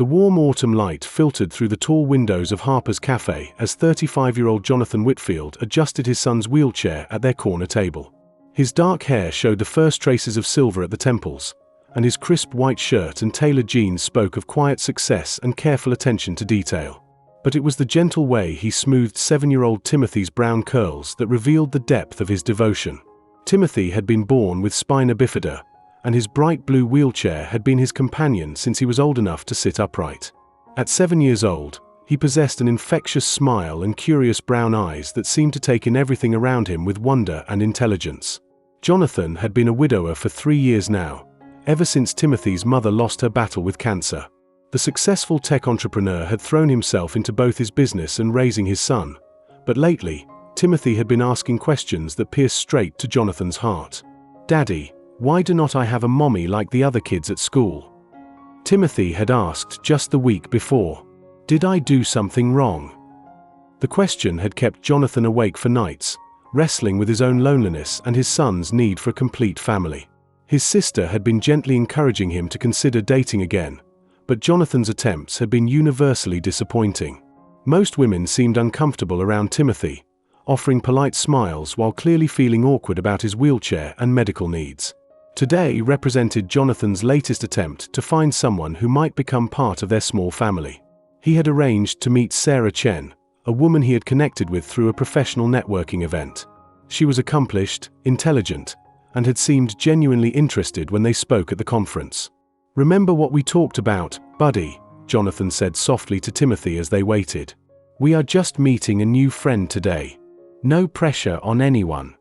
The warm autumn light filtered through the tall windows of Harper's Cafe as 35-year-old Jonathan Whitfield adjusted his son's wheelchair at their corner table. His dark hair showed the first traces of silver at the temples, and his crisp white shirt and tailored jeans spoke of quiet success and careful attention to detail. But it was the gentle way he smoothed 7-year-old Timothy's brown curls that revealed the depth of his devotion. Timothy had been born with spina bifida, and his bright blue wheelchair had been his companion since he was old enough to sit upright. At 7 years old, he possessed an infectious smile and curious brown eyes that seemed to take in everything around him with wonder and intelligence. Jonathan had been a widower for 3 years now, ever since Timothy's mother lost her battle with cancer. The successful tech entrepreneur had thrown himself into both his business and raising his son, but lately, Timothy had been asking questions that pierced straight to Jonathan's heart. "Daddy, why do not I have a mommy like the other kids at school?" Timothy had asked just the week before. "Did I do something wrong?" The question had kept Jonathan awake for nights, wrestling with his own loneliness and his son's need for a complete family. His sister had been gently encouraging him to consider dating again, but Jonathan's attempts had been universally disappointing. Most women seemed uncomfortable around Timothy, offering polite smiles while clearly feeling awkward about his wheelchair and medical needs. Today represented Jonathan's latest attempt to find someone who might become part of their small family. He had arranged to meet Sarah Chen, a woman he had connected with through a professional networking event. She was accomplished, intelligent, and had seemed genuinely interested when they spoke at the conference. "Remember what we talked about, buddy?" Jonathan said softly to Timothy as they waited. "We are just meeting a new friend today. No pressure on anyone."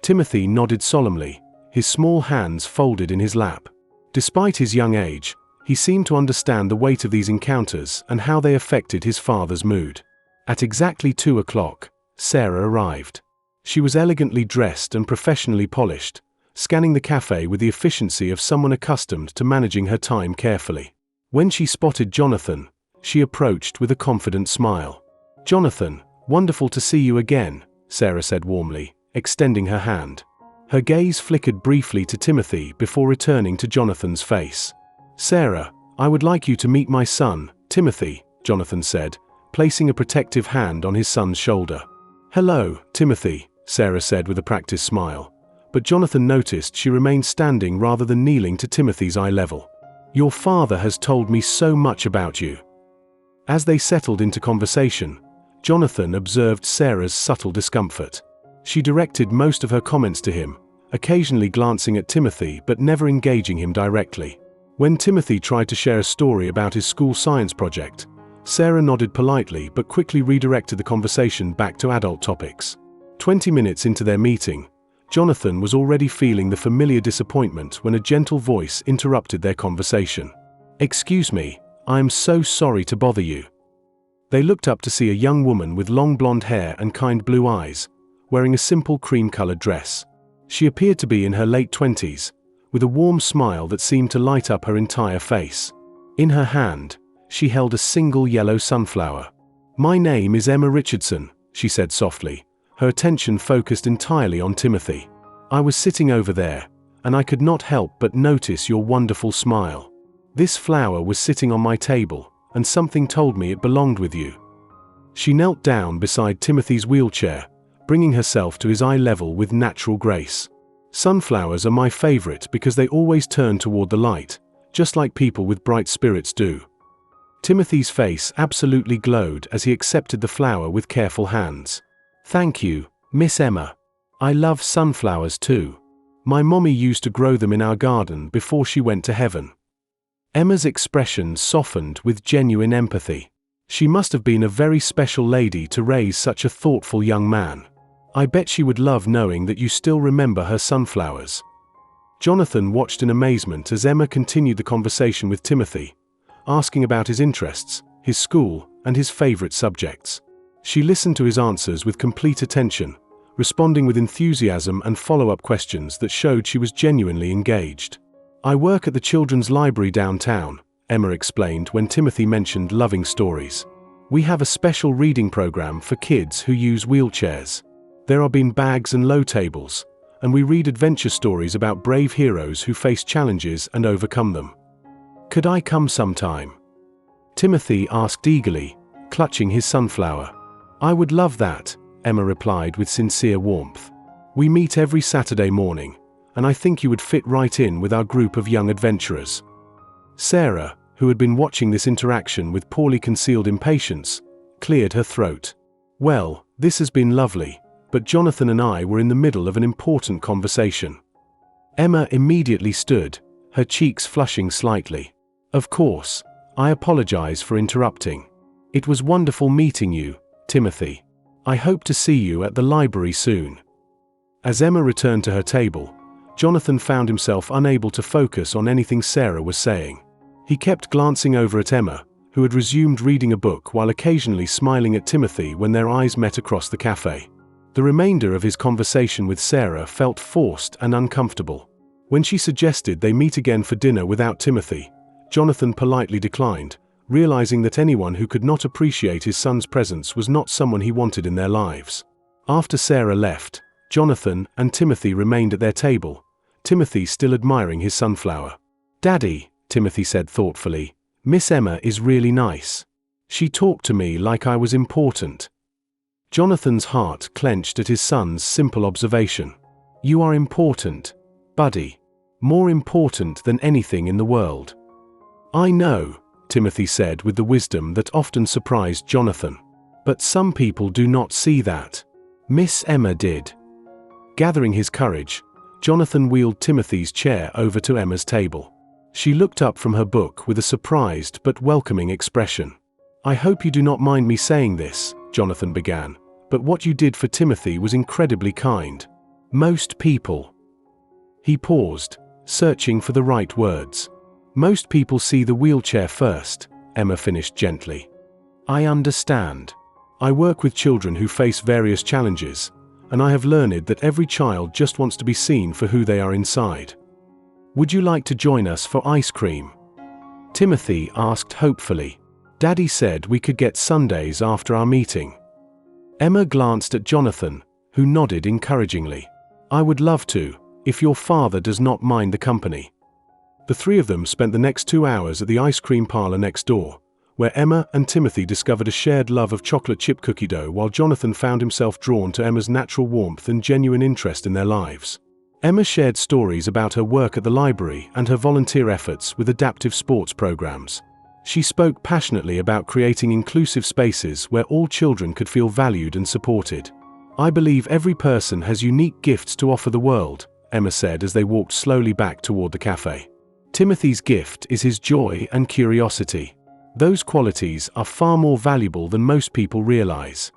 Timothy nodded solemnly, his small hands folded in his lap. Despite his young age, he seemed to understand the weight of these encounters and how they affected his father's mood. At exactly 2 o'clock, Sarah arrived. She was elegantly dressed and professionally polished, scanning the cafe with the efficiency of someone accustomed to managing her time carefully. When she spotted Jonathan, she approached with a confident smile. "Jonathan, wonderful to see you again," Sarah said warmly, extending her hand. Her gaze flickered briefly to Timothy before returning to Jonathan's face. "Sarah, I would like you to meet my son, Timothy," Jonathan said, placing a protective hand on his son's shoulder. "Hello, Timothy," Sarah said with a practiced smile, but Jonathan noticed she remained standing rather than kneeling to Timothy's eye level. "Your father has told me so much about you." As they settled into conversation, Jonathan observed Sarah's subtle discomfort. She directed most of her comments to him, occasionally glancing at Timothy but never engaging him directly. When Timothy tried to share a story about his school science project, Sarah nodded politely but quickly redirected the conversation back to adult topics. 20 minutes into their meeting, Jonathan was already feeling the familiar disappointment when a gentle voice interrupted their conversation. "Excuse me, I am so sorry to bother you." They looked up to see a young woman with long blonde hair and kind blue eyes, wearing a simple cream-colored dress. She appeared to be in her late 20s, with a warm smile that seemed to light up her entire face. In her hand, she held a single yellow sunflower. "My name is Emma Richardson," she said softly, her attention focused entirely on Timothy. "I was sitting over there, and I could not help but notice your wonderful smile. This flower was sitting on my table, and something told me it belonged with you." She knelt down beside Timothy's wheelchair, bringing herself to his eye level with natural grace. "Sunflowers are my favorite because they always turn toward the light, just like people with bright spirits do." Timothy's face absolutely glowed as he accepted the flower with careful hands. "Thank you, Miss Emma. I love sunflowers too. My mommy used to grow them in our garden before she went to heaven." Emma's expression softened with genuine empathy. She must have been a very special lady to raise such a thoughtful young man. "I bet she would love knowing that you still remember her sunflowers." Jonathan watched in amazement as Emma continued the conversation with Timothy, asking about his interests, his school, and his favorite subjects. She listened to his answers with complete attention, responding with enthusiasm and follow-up questions that showed she was genuinely engaged. "I work at the children's library downtown," Emma explained when Timothy mentioned loving stories. "We have a special reading program for kids who use wheelchairs. There are beanbags and low tables, and we read adventure stories about brave heroes who face challenges and overcome them. Could I come sometime?" Timothy asked eagerly, clutching his sunflower. "I would love that," Emma replied with sincere warmth. "We meet every Saturday morning, and I think you would fit right in with our group of young adventurers." Sarah, who had been watching this interaction with poorly concealed impatience, cleared her throat. "Well, this has been lovely, but Jonathan and I were in the middle of an important conversation." Emma immediately stood, her cheeks flushing slightly. "Of course, I apologize for interrupting. It was wonderful meeting you, Timothy. I hope to see you at the library soon." As Emma returned to her table, Jonathan found himself unable to focus on anything Sarah was saying. He kept glancing over at Emma, who had resumed reading a book while occasionally smiling at Timothy when their eyes met across the cafe. The remainder of his conversation with Sarah felt forced and uncomfortable. When she suggested they meet again for dinner without Timothy, Jonathan politely declined, realizing that anyone who could not appreciate his son's presence was not someone he wanted in their lives. After Sarah left, Jonathan and Timothy remained at their table, Timothy still admiring his sunflower. "Daddy," Timothy said thoughtfully, "Miss Emma is really nice. She talked to me like I was important." Jonathan's heart clenched at his son's simple observation. "You are important, buddy. More important than anything in the world." "I know," Timothy said with the wisdom that often surprised Jonathan. "But some people do not see that. Miss Emma did." Gathering his courage, Jonathan wheeled Timothy's chair over to Emma's table. She looked up from her book with a surprised but welcoming expression. "I hope you do not mind me saying this," Jonathan began, "but what you did for Timothy was incredibly kind. Most people—" He paused, searching for the right words. "Most people see the wheelchair first," Emma finished gently. "I understand. I work with children who face various challenges, and I have learned that every child just wants to be seen for who they are inside. Would you like to join us for ice cream?" Timothy asked hopefully. "Daddy said we could get sundaes after our meeting." Emma glanced at Jonathan, who nodded encouragingly. "I would love to, if your father does not mind the company." The three of them spent the next 2 hours at the ice cream parlor next door, where Emma and Timothy discovered a shared love of chocolate chip cookie dough while Jonathan found himself drawn to Emma's natural warmth and genuine interest in their lives. Emma shared stories about her work at the library and her volunteer efforts with adaptive sports programs. She spoke passionately about creating inclusive spaces where all children could feel valued and supported. "I believe every person has unique gifts to offer the world," Emma said as they walked slowly back toward the cafe. "Timothy's gift is his joy and curiosity. Those qualities are far more valuable than most people realize."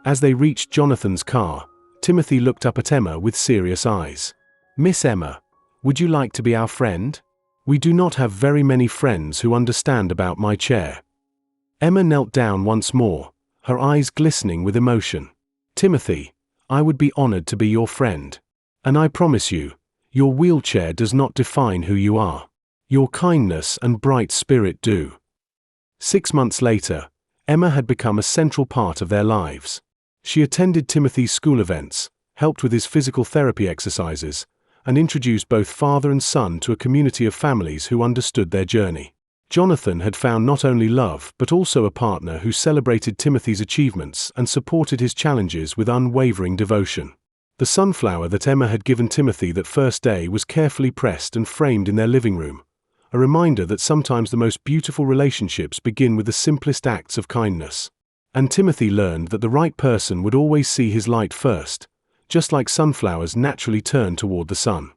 As they reached Jonathan's car, Timothy looked up at Emma with serious eyes. "Miss Emma, would you like to be our friend? We do not have very many friends who understand about my chair." Emma knelt down once more, her eyes glistening with emotion. "Timothy, I would be honored to be your friend. And I promise you, your wheelchair does not define who you are. Your kindness and bright spirit do." 6 months later, Emma had become a central part of their lives. She attended Timothy's school events, helped with his physical therapy exercises, and introduced both father and son to a community of families who understood their journey. Jonathan had found not only love but also a partner who celebrated Timothy's achievements and supported his challenges with unwavering devotion. The sunflower that Emma had given Timothy that first day was carefully pressed and framed in their living room, a reminder that sometimes the most beautiful relationships begin with the simplest acts of kindness. And Timothy learned that the right person would always see his light first, just like sunflowers naturally turn toward the sun.